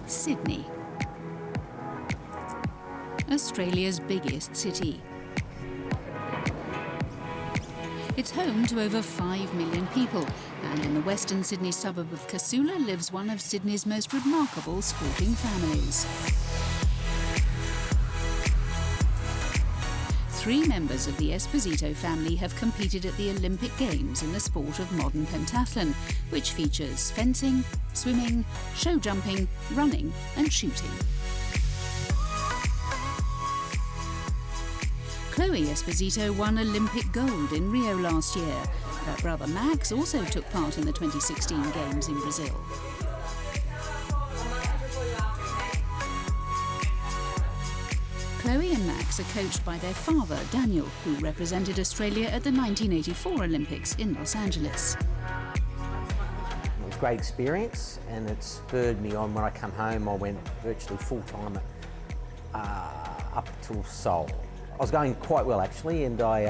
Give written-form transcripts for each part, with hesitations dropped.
Sydney, Australia's biggest city. It's home to over 5 million people, and in the western Sydney suburb of Casula lives one of Sydney's most remarkable sporting families. 3 members of the Esposito family have competed at the Olympic Games in the sport of modern pentathlon, which features fencing, swimming, show jumping, running and shooting. Chloe Esposito won Olympic gold in Rio last year. Her brother Max also took part in the 2016 Games in Brazil. Chloe and Max are coached by their father, Daniel, who represented Australia at the 1984 Olympics in Los Angeles. It was a great experience, and it spurred me on. When I come home, I went virtually full-time up to Seoul. I was going quite well, actually, and I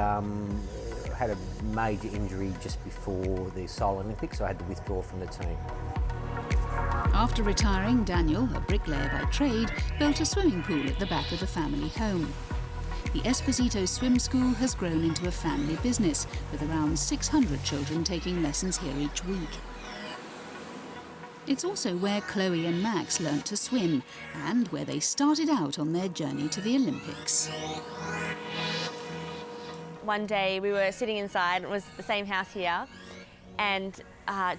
had a major injury just before the Seoul Olympics, so I had to withdraw from the team. After retiring, Daniel, a bricklayer by trade, built a swimming pool at the back of the family home. The Esposito Swim School has grown into a family business, with around 600 children taking lessons here each week. It's also where Chloe and Max learnt to swim, and where they started out on their journey to the Olympics. One day we were sitting inside, it was the same house here, and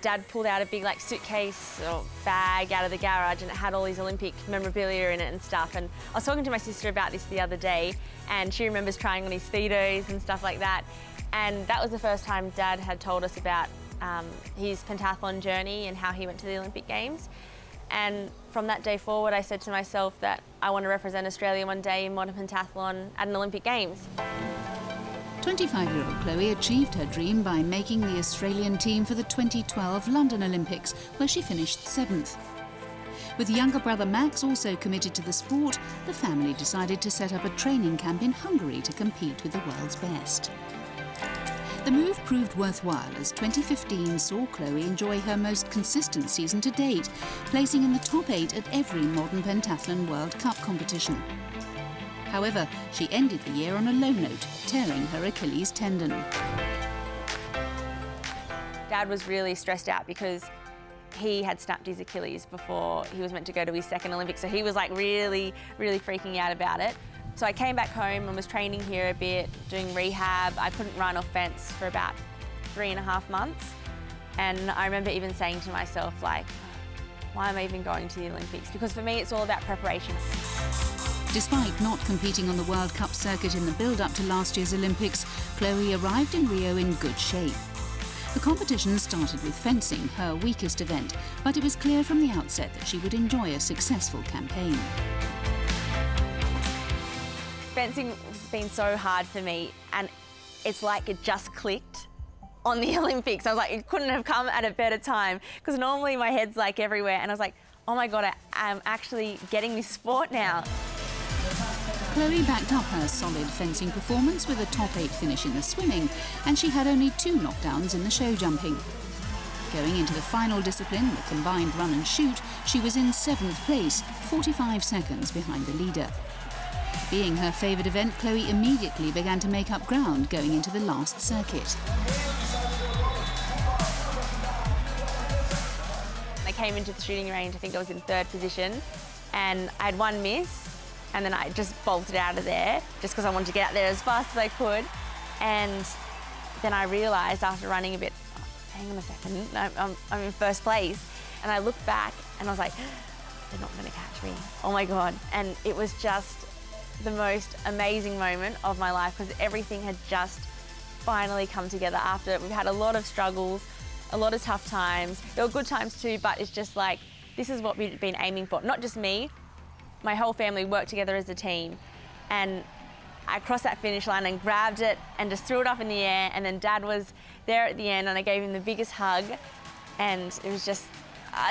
Dad pulled out a big suitcase or bag out of the garage, and it had all these Olympic memorabilia in it and stuff. And I was talking to my sister about this the other day, and she remembers trying on his Speedos and stuff like that. And that was the first time Dad had told us about his pentathlon journey and how he went to the Olympic Games. And from that day forward, I said to myself that I want to represent Australia one day in modern pentathlon at an Olympic Games. 25-year-old Chloe achieved her dream by making the Australian team for the 2012 London Olympics, where she finished 7th. With younger brother Max also committed to the sport, the family decided to set up a training camp in Hungary to compete with the world's best. The move proved worthwhile, as 2015 saw Chloe enjoy her most consistent season to date, placing in the top 8 at every modern pentathlon World Cup competition. However, she ended the year on a low note, tearing her Achilles tendon. Dad was really stressed out because he had snapped his Achilles before he was meant to go to his second Olympics, so he was really freaking out about it. So I came back home and was training here a bit, doing rehab. I couldn't run or fence for about 3.5 months. And I remember even saying to myself, why am I even going to the Olympics? Because for me, it's all about preparation. Despite not competing on the World Cup circuit in the build-up to last year's Olympics, Chloe arrived in Rio in good shape. The competition started with fencing, her weakest event, but it was clear from the outset that she would enjoy a successful campaign. Fencing has been so hard for me, and it's like it just clicked on the Olympics. I was like, it couldn't have come at a better time, because normally my head's everywhere, and I was like, oh my God, I'm actually getting this sport now. Chloe backed up her solid fencing performance with a top 8 finish in the swimming, and she had only 2 knockdowns in the show jumping. Going into the final discipline, the combined run and shoot, she was in 7th place, 45 seconds behind the leader. Being her favoured event, Chloe immediately began to make up ground going into the last circuit. I came into the shooting range, I think I was in 3rd position, and I had 1 miss, and then I just bolted out of there just because I wanted to get out there as fast as I could. And then I realised after running a bit, hang on a second, I'm in 1st place. And I looked back and I was like, they're not going to catch me. Oh my God. And it was just the most amazing moment of my life, because everything had just finally come together after we've had a lot of struggles, a lot of tough times. There were good times too, but it's just this is what we've been aiming for. Not just me, my whole family worked together as a team. And I crossed that finish line and grabbed it and just threw it up in the air, and then Dad was there at the end and I gave him the biggest hug, and it was just,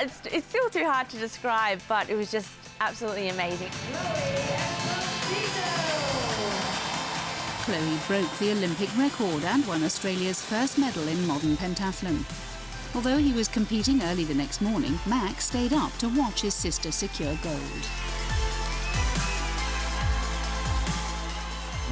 it's still too hard to describe, but it was just absolutely amazing. Chloe broke the Olympic record and won Australia's first medal in modern pentathlon. Although he was competing early the next morning, Max stayed up to watch his sister secure gold.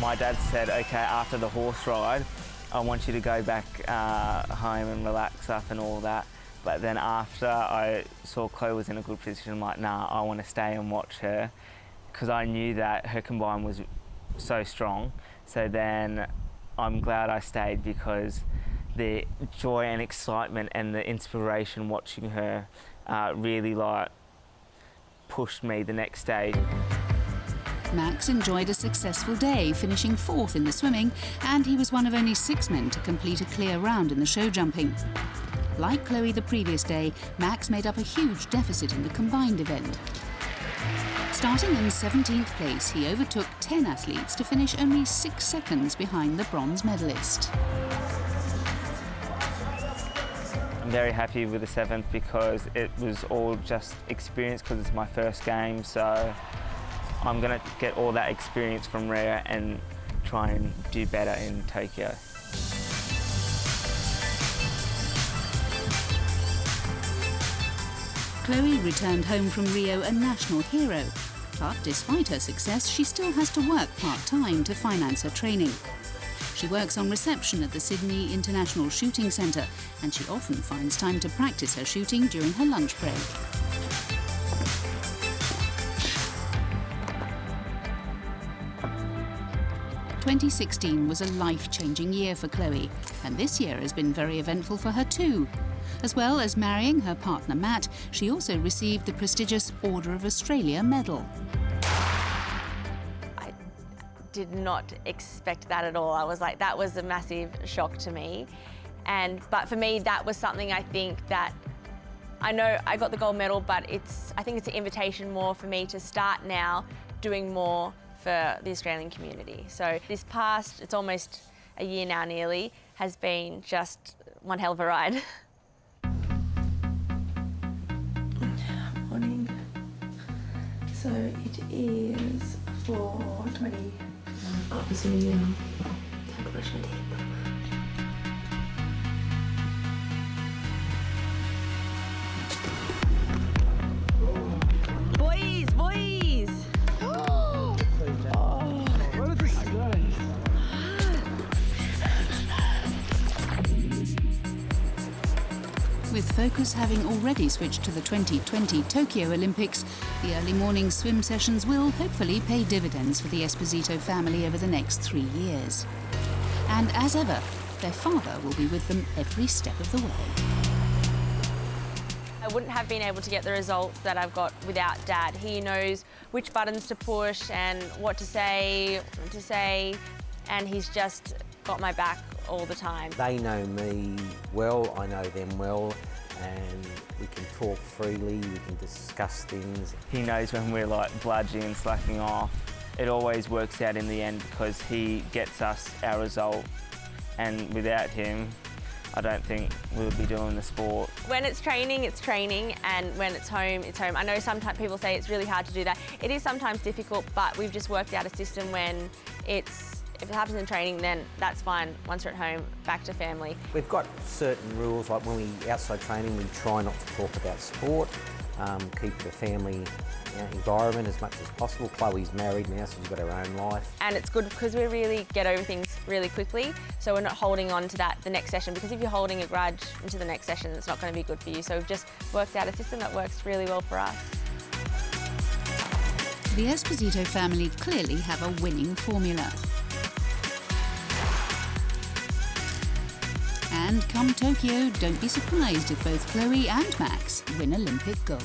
My dad said, okay, after the horse ride, I want you to go back home and relax up and all that. But then after I saw Chloe was in a good position, I'm like, nah, I want to stay and watch her, because I knew that her combine was so strong. So then I'm glad I stayed, because the joy and excitement and the inspiration watching her really pushed me the next day. Max enjoyed a successful day, finishing 4th in the swimming, and he was one of only 6 men to complete a clear round in the show jumping. Like Chloe the previous day, Max made up a huge deficit in the combined event. Starting in 17th place, he overtook 10 athletes to finish only 6 seconds behind the bronze medalist. I'm very happy with the 7th because it was all just experience, because it's my first game, so I'm going to get all that experience from Rio and try and do better in Tokyo. Chloe returned home from Rio a national hero, but despite her success, she still has to work part-time to finance her training. She works on reception at the Sydney International Shooting Centre, and she often finds time to practice her shooting during her lunch break. "2016 was a life-changing year for Chloe, and this year has been very eventful for her too. As well as marrying her partner Matt, she also received the prestigious Order of Australia medal. I did not expect that at all. I was like, that was a massive shock to me. But for me, that was something I think that, I know I got the gold medal, but I think it's an invitation more for me to start now doing more for the Australian community. So this past, it's almost a year now nearly, has been just one hell of a ride. Morning. So it is 4:20. Up to calculation tape. Boys! With focus having already switched to the 2020 Tokyo Olympics, the early morning swim sessions will hopefully pay dividends for the Esposito family over the next 3 years. And as ever, their father will be with them every step of the way. I wouldn't have been able to get the results that I've got without Dad. He knows which buttons to push and what to say, and he's just got my back all the time. They know me well, I know them well, and we can talk freely, we can discuss things. He knows when we're bludging and slacking off. It always works out in the end because he gets us our result, and without him, I don't think we would be doing the sport. When it's training, and when it's home, it's home. I know sometimes people say it's really hard to do that. It is sometimes difficult, but we've just worked out a system when if it happens in training, then that's fine. Once we're at home, back to family. We've got certain rules, like when we outside training, we try not to talk about sport, keep the family environment as much as possible. Chloe's married now, so she's got her own life. And it's good because we really get over things really quickly, so we're not holding on to that the next session, because if you're holding a grudge into the next session, it's not going to be good for you. So we've just worked out a system that works really well for us. The Esposito family clearly have a winning formula. And come Tokyo, don't be surprised if both Chloe and Max win Olympic gold.